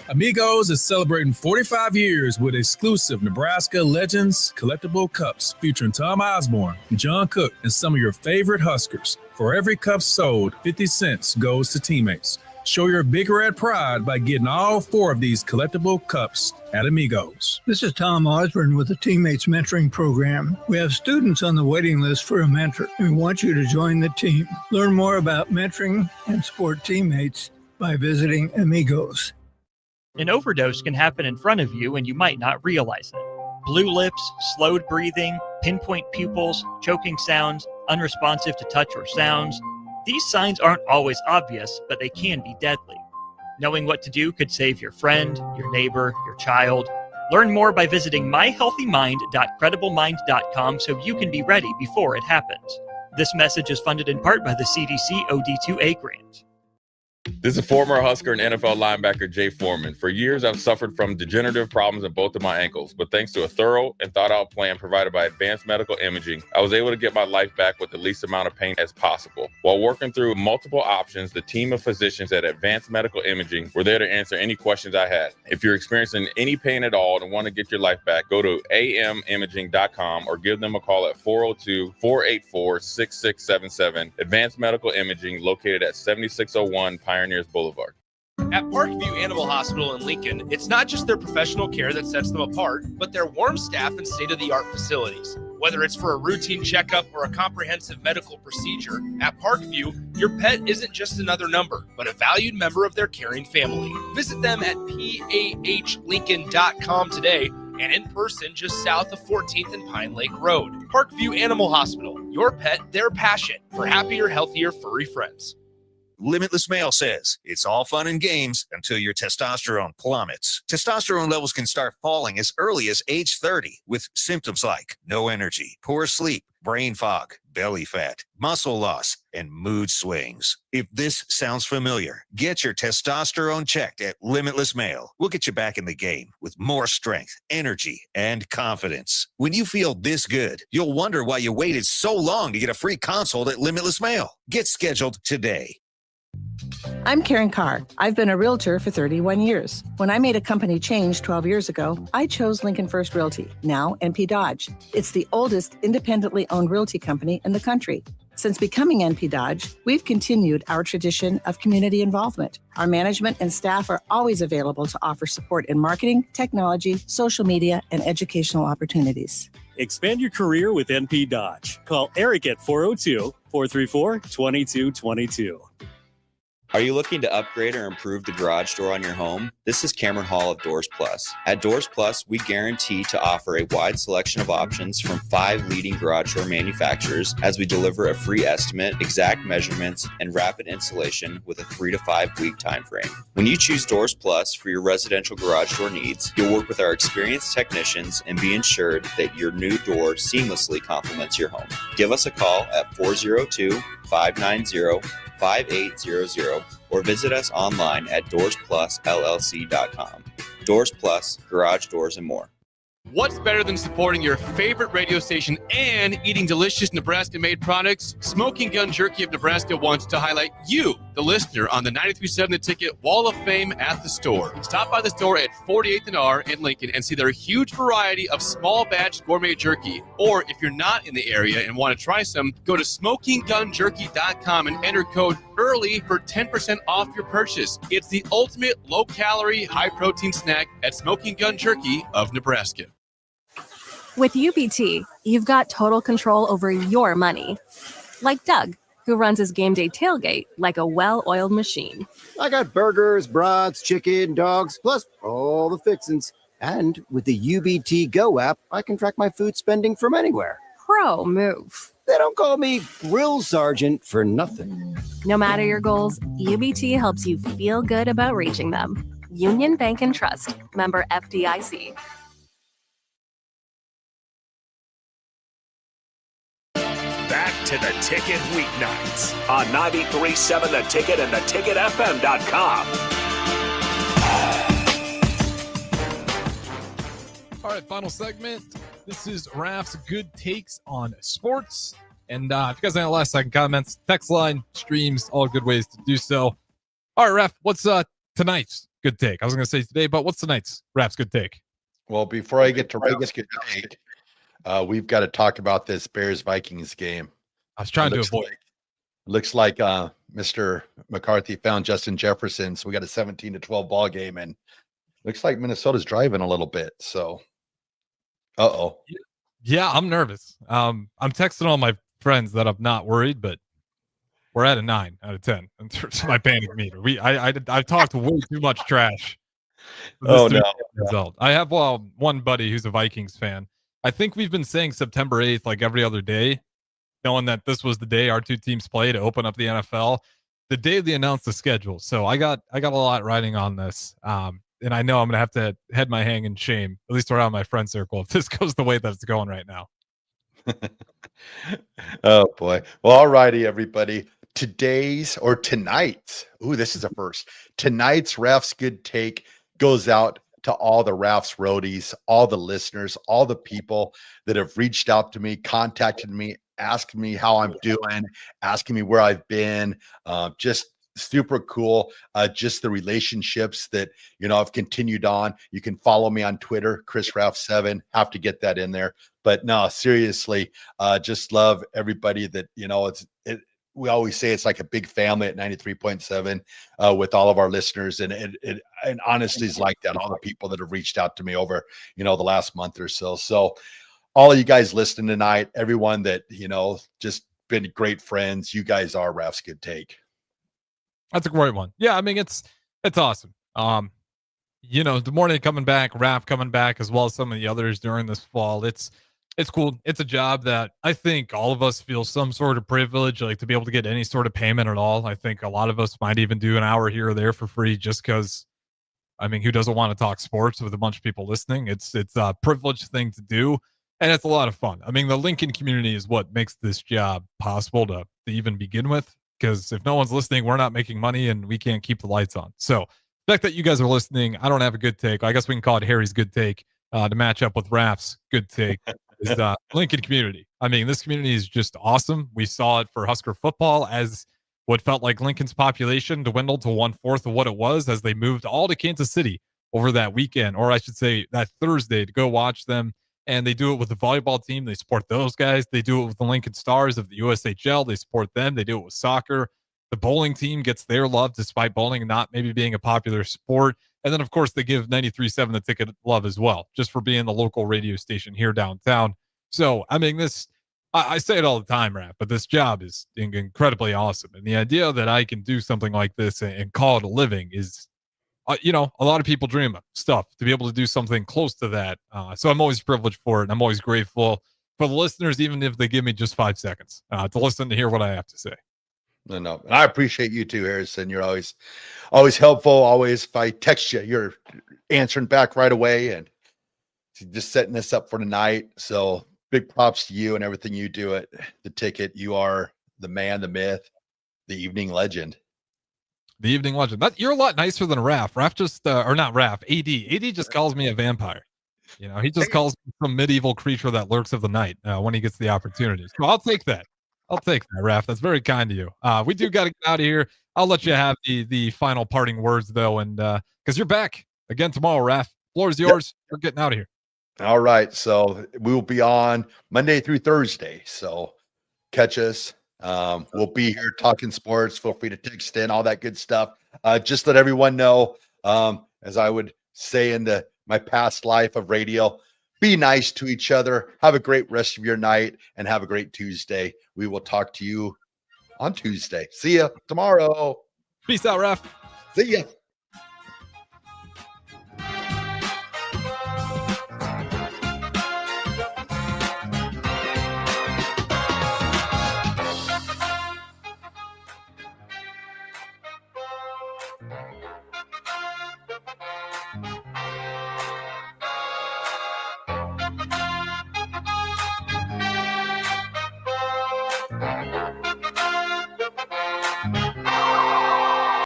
Amigos is celebrating 45 years with exclusive Nebraska Legends collectible cups featuring Tom Osborne, John Cook, and some of your favorite Huskers. For every cup sold, 50 cents goes to teammates. Show your big red pride by getting all 4 of these collectible cups at Amigos. This is Tom Osborne with the Teammates Mentoring Program. We have students on the waiting list for a mentor, and we want you to join the team. Learn more about mentoring and support teammates by visiting Amigos. An overdose can happen in front of you and you might not realize it. Blue lips, slowed breathing, pinpoint pupils, choking sounds, unresponsive to touch or sounds. These signs aren't always obvious, but they can be deadly. Knowing what to do could save your friend, your neighbor, your child. Learn more by visiting myhealthymind.crediblemmind.com so you can be ready before it happens. This message is funded in part by the CDC OD2A grant. This is former Husker and NFL linebacker Jay Foreman. For years, I've suffered from degenerative problems in both of my ankles, but thanks to a thorough and thought-out plan provided by Advanced Medical Imaging, I was able to get my life back with the least amount of pain as possible. While working through multiple options, the team of physicians at Advanced Medical Imaging were there to answer any questions I had. If you're experiencing any pain at all and want to get your life back, go to amimaging.com or give them a call at 402-484-6677. Advanced Medical Imaging, located at 7601 Pioneers Boulevard. At Parkview Animal Hospital in Lincoln, it's not just their professional care that sets them apart, but their warm staff and state-of-the-art facilities. Whether it's for a routine checkup or a comprehensive medical procedure, at Parkview, your pet isn't just another number, but a valued member of their caring family. Visit them at pahlincoln.com today and in person just south of 14th and Pine Lake Road. Parkview Animal Hospital, your pet, their passion for happier, healthier, furry friends. Limitless Male says it's all fun and games until your testosterone plummets. Testosterone levels can start falling as early as age 30 with symptoms like no energy, poor sleep, brain fog, belly fat, muscle loss, and mood swings. If this sounds familiar, get your testosterone checked at Limitless Male. We'll get you back in the game with more strength, energy, and confidence. When you feel this good, you'll wonder why you waited so long to get a free consult at Limitless Male. Get scheduled today. I'm Karen Carr. I've been a realtor for 31 years. When I made a company change 12 years ago, I chose Lincoln First Realty, now NP Dodge. It's the oldest independently owned realty company in the country. Since becoming NP Dodge, we've continued our tradition of community involvement. Our management and staff are always available to offer support in marketing, technology, social media, and educational opportunities. Expand your career with NP Dodge. Call Eric at 402-434-2222. Are you looking to upgrade or improve the garage door on your home? This is Cameron Hall of Doors Plus. At Doors Plus, we guarantee to offer a wide selection of options from 5 leading garage door manufacturers as we deliver a free estimate, exact measurements, and rapid installation with a 3 to 5 week time frame. When you choose Doors Plus for your residential garage door needs, you'll work with our experienced technicians and be ensured that your new door seamlessly complements your home. Give us a call at 402-590-5800 or visit us online at doorsplusllc.com. Doors Plus, garage doors, and more. What's better than supporting your favorite radio station and eating delicious Nebraska-made products? Smoking Gun Jerky of Nebraska wants to highlight you, the listener, on the 93.7 The Ticket Wall of Fame at the store. Stop by the store at 48th and R in Lincoln and see their huge variety of small batch gourmet jerky. Or if you're not in the area and want to try some, go to smokinggunjerky.com and enter code EARLY for 10% off your purchase. It's the ultimate low-calorie, high-protein snack at Smoking Gun Jerky of Nebraska. With UBT, you've got total control over your money. Like Doug, who runs his game day tailgate like a well-oiled machine. I got burgers, brats, chicken, dogs, plus all the fixins. And with the UBT Go app, I can track my food spending from anywhere. Pro move. They don't call me Grill Sergeant for nothing. No matter your goals, UBT helps you feel good about reaching them. Union Bank and Trust. Member FDIC. Back to the Ticket weeknights on 93.7 The Ticket and theticketfm.com. All right, final segment. This is Raff's good takes on sports. And if you guys have any last second comments, text line, streams, all good ways to do so. All right, Raff, what's tonight's good take? I was going to say today, but what's tonight's Raff's good take? Well, before I get to Raff's good take, we've got to talk about this Bears-Vikings game. I was trying to avoid it. Looks like Mr. McCarthy found Justin Jefferson, so we got a 17-12 ball game, and looks like Minnesota's driving a little bit. So, Yeah, I'm nervous. I'm texting all my friends that I'm not worried, but we're at a 9 out of 10 in terms of my panic meter. I've talked way too much trash. Oh, no. Result. I have one buddy who's a Vikings fan. I think we've been saying September 8th like every other day, knowing that this was the day our two teams play to open up the NFL. The day they announced the schedule. So I got a lot riding on this. And I know I'm gonna have to head my hang in shame, at least around my friend circle, if this goes the way that it's going right now. Oh boy. Well, all righty, everybody. Tonight's, this is a first. Tonight's Raff's Good Take goes out to all the Raff's roadies, all the listeners, all the people that have reached out to me, contacted me, asking me how I'm doing, asking me where I've been. Just super cool. Just the relationships that, I've continued on. You can follow me on Twitter, ChrisRaff7. Have to get that in there. But no, seriously, just love everybody that, we always say it's like a big family at 93.7 with all of our listeners. And it honestly is like that. All the people that have reached out to me over, the last month or so. So all of you guys listening tonight, everyone that, just been great friends, you guys are Raff's Good Take. That's a great one. Yeah, I mean, it's awesome. The morning coming back, Raff coming back, as well as some of the others during this fall. It's cool. It's a job that I think all of us feel some sort of privilege, like to be able to get any sort of payment at all. I think a lot of us might even do an hour here or there for free just because, I mean, who doesn't want to talk sports with a bunch of people listening? It's a privileged thing to do, and it's a lot of fun. I mean, the Lincoln community is what makes this job possible to even begin with, because if no one's listening, we're not making money and we can't keep the lights on. So the fact that you guys are listening, I don't have a good take. I guess we can call it Harry's good take to match up with Raff's good take. Is the Lincoln community. I mean, this community is just awesome. We saw it for Husker football as what felt like Lincoln's population dwindled to 1/4 of what it was as they moved all to Kansas City over that weekend, or I should say that Thursday, to go watch them. And they do it with the volleyball team. They support those guys. They do it with the Lincoln Stars of the USHL. They support them. They do it with soccer. The bowling team gets their love despite bowling not maybe being a popular sport. And then, of course, they give 93.7 The Ticket love as well, just for being the local radio station here downtown. So, I mean, I say it all the time, Raff, but this job is incredibly awesome. And the idea that I can do something like this and call it a living is, a lot of people dream of stuff, to be able to do something close to that. So I'm always privileged for it. And I'm always grateful for the listeners, even if they give me just 5 seconds to listen to hear what I have to say. No. And I appreciate you too, Harrison. You're always helpful. Always, if I text you, you're answering back right away and just setting this up for tonight. So big props to you and everything you do at The Ticket. You are the man, the myth, the evening legend. The evening legend. You're a lot nicer than Raff. Raff just, or not Raff, AD. AD just calls me a vampire. He just calls me some medieval creature that lurks of the night when he gets the opportunity. So I'll take that. Raff. That's very kind of you. We do got to get out of here. I'll let you have the final parting words, though, and because you're back again tomorrow, Raff. Floor is yours. We're getting out of here. All right. So we will be on Monday through Thursday. So catch us. We'll be here talking sports. Feel free to text in, all that good stuff. Just let everyone know, as I would say in my past life of radio, be nice to each other. Have a great rest of your night and have a great Tuesday. We will talk to you on Tuesday. See ya tomorrow. Peace out, Raff. See ya.